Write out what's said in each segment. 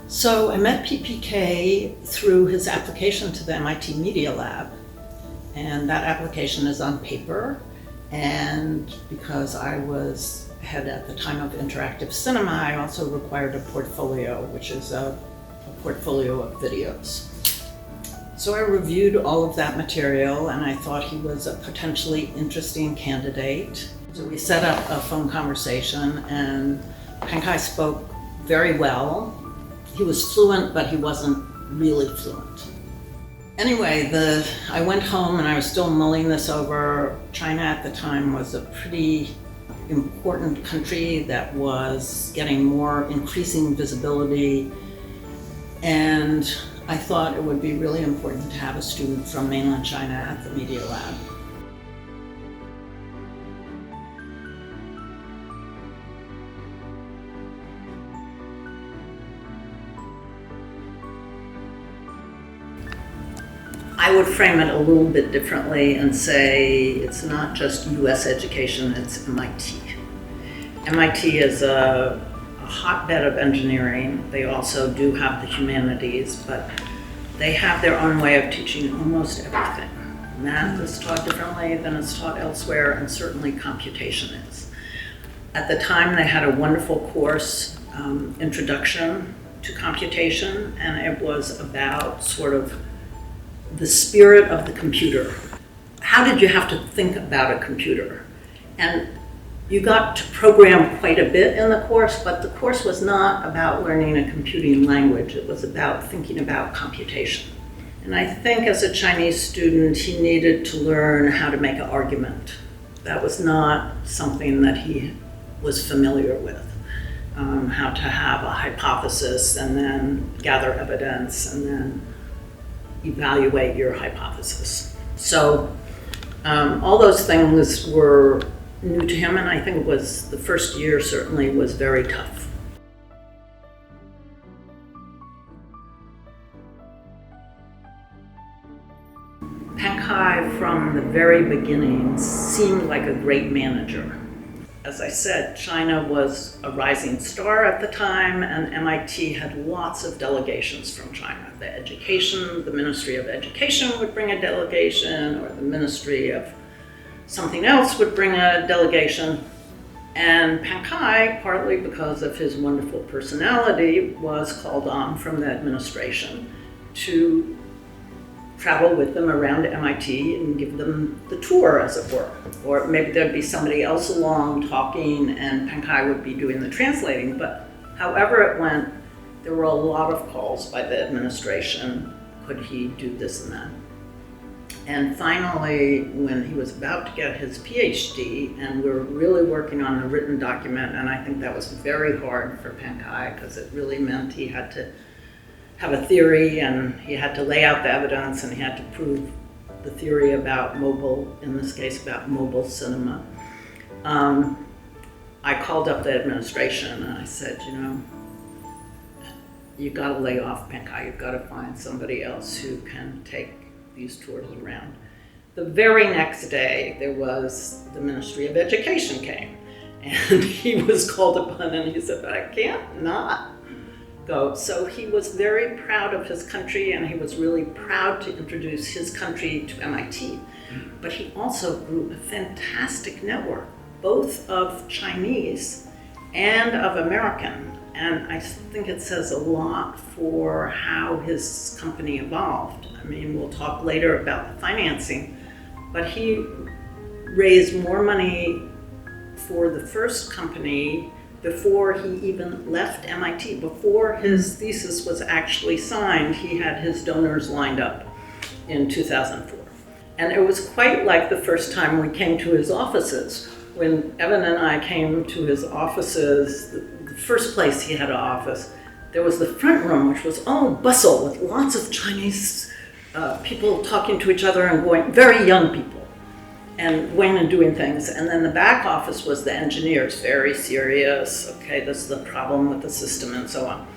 So I met PPK through his application to the MIT Media Lab, and that application is on paper. And because I was head at the time of interactive cinema, I also required a portfolio, which is a portfolio of videos. So I reviewed all of that material and I thought he was a potentially interesting candidate. So we set up a phone conversation and Pengkai spoke very well. He was fluent, but he wasn't really fluent. Anyway, I went home and I was still mulling this over. China at the time was a pretty important country that was getting more increasing visibility, and I thought it would be really important to have a student from mainland China at the Media Lab. I would frame it a little bit differently and say it's not just US education, it's MIT. MIT is a hotbed of engineering. They also do have the humanities, but they have their own way of teaching almost everything. Math is taught differently than it's taught elsewhere, and certainly computation is. At the time, they had a wonderful course, Introduction to Computation, and it was about sort of the spirit of the computer. How did you have to think about a computer? And you got to program quite a bit in the course, but the course was not about learning a computing language. It was about thinking about computation. And I think as a Chinese student, he needed to learn how to make an argument. That was not something that he was familiar with. How to have a hypothesis and then gather evidence and then evaluate your hypothesis. So all those things were new to him, and I think it was the first year certainly was very tough. Pengkai from the very beginning seemed like a great manager. As I said, China was a rising star at the time, and MIT had lots of delegations from China. The Ministry of Education would bring a delegation, or the Ministry of something else would bring a delegation. And Pengkai, partly because of his wonderful personality, was called on from the administration to travel with them around MIT and give them the tour, as it were. Or maybe there'd be somebody else along talking and Pengkai would be doing the translating. But however it went, there were a lot of calls by the administration. Could he do this and that? And finally, when he was about to get his Ph.D., and we were really working on a written document, and I think that was very hard for Pengkai because it really meant he had to have a theory and he had to lay out the evidence and he had to prove the theory about mobile, in this case about mobile cinema. I called up the administration and I said, you've got to lay off Pengkai, you've got to find somebody else who can take these tours around. The very next day, there was the Ministry of Education came and he was called upon and he said, I can't not go. So he was very proud of his country and he was really proud to introduce his country to MIT. But he also grew a fantastic network, both of Chinese and of American. And I think it says a lot for how his company evolved. I mean, we'll talk later about the financing, but he raised more money for the first company before he even left MIT. Before his thesis was actually signed, he had his donors lined up in 2004. And it was quite like the first time we came to his offices. When Evan and I came to his offices, the first place he had an office, there was the front room, which was all bustle with lots of Chinese people talking to each other and going, very young people, and going and doing things. And then the back office was the engineers, very serious, okay, this is the problem with the system and so on.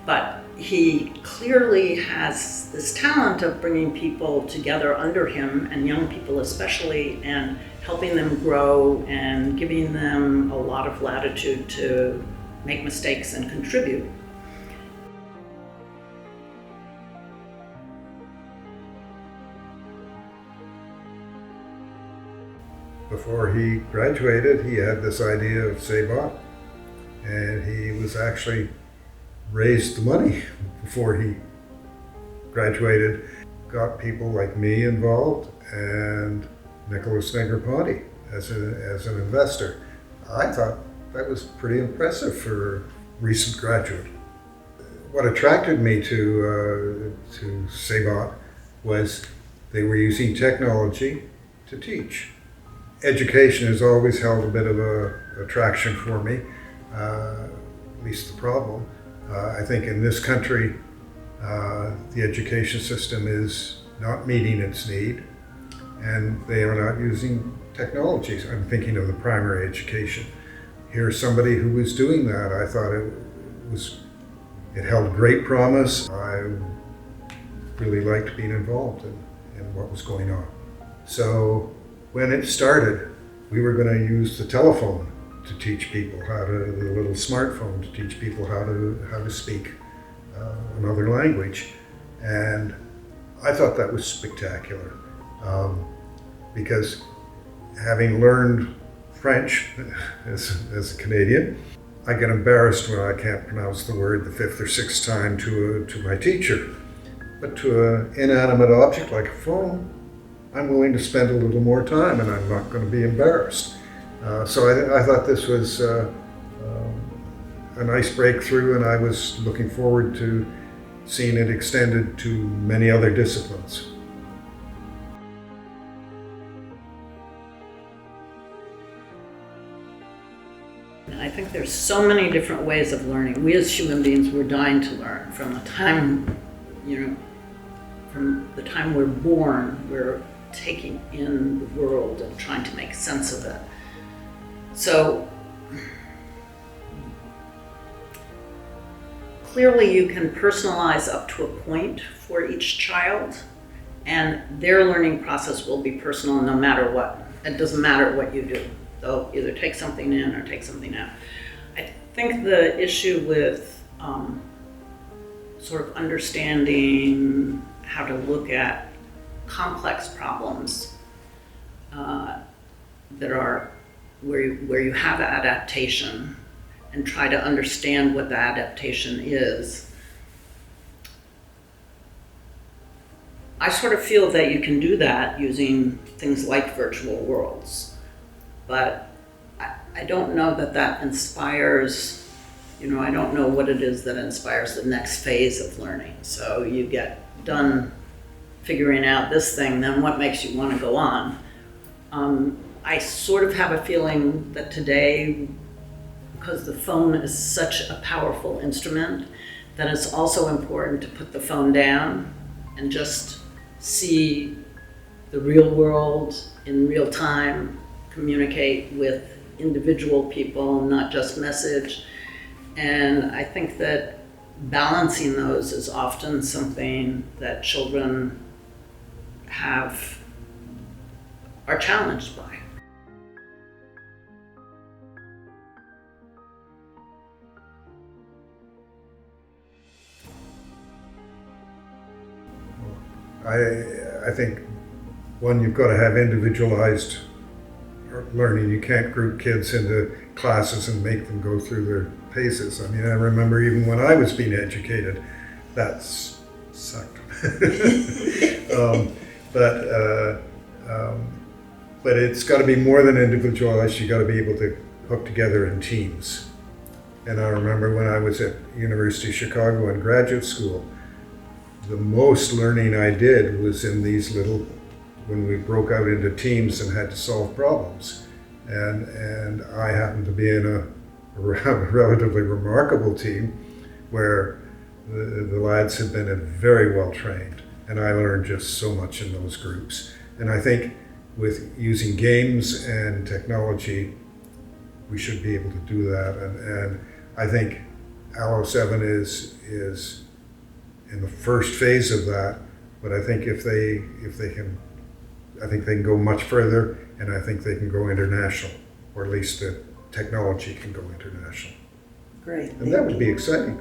But he clearly has this talent of bringing people together under him, and young people especially, and helping them grow and giving them a lot of latitude to make mistakes and contribute. before he graduated, he had this idea of Saybot, and he was actually raised the money before he graduated, got people like me involved, and Nicholas Negroponte as an investor. I thought that was pretty impressive for a recent graduate. What attracted me to Saybot was they were using technology to teach. Education has always held a bit of a attraction for me, at least the problem. I think in this country, the education system is not meeting its need, and they are not using technologies. I'm thinking of the primary education. Here's somebody who was doing that. I thought it held great promise. I really liked being involved in what was going on. So when it started, we were going to use the telephone to teach people the little smartphone to teach people how to speak another language. And I thought that was spectacular, because having learned French as a Canadian, I get embarrassed when I can't pronounce the word the fifth or sixth time to my teacher. But to an inanimate object like a phone, I'm willing to spend a little more time, and I'm not going to be embarrassed. So I thought this was a nice breakthrough, and I was looking forward to seeing it extended to many other disciplines. I think there's so many different ways of learning. We as human beings, we're dying to learn. From the time we're born, we're taking in the world and trying to make sense of it. So clearly you can personalize up to a point for each child, and their learning process will be personal no matter what. It doesn't matter what you do. They'll either take something in or take something out. I think the issue with sort of understanding how to look at complex problems that are where you have adaptation and try to understand what the adaptation is. I sort of feel that you can do that using things like virtual worlds. But I don't know that inspires, I don't know what it is that inspires the next phase of learning. So you get done figuring out this thing, then what makes you want to go on? I sort of have a feeling that today, because the phone is such a powerful instrument, that it's also important to put the phone down and just see the real world in real time, communicate with individual people, not just message. And I think that balancing those is often something that children are challenged by. I think, one, you've got to have individualized learning. You can't group kids into classes and make them go through their paces. I mean, I remember even when I was being educated, that sucked. But it's got to be more than individualized. You got to be able to hook together in teams. And I remember when I was at University of Chicago in graduate school, the most learning I did was in these when we broke out into teams and had to solve problems. And I happened to be in a relatively remarkable team where the lads had been very well trained, and I learned just so much in those groups. And I think with using games and technology, we should be able to do that. And I think ALO7 is in the first phase of that, but I think if they can, I think they can go much further, and I think they can go international, or at least the technology can go international. Great. And that would be exciting.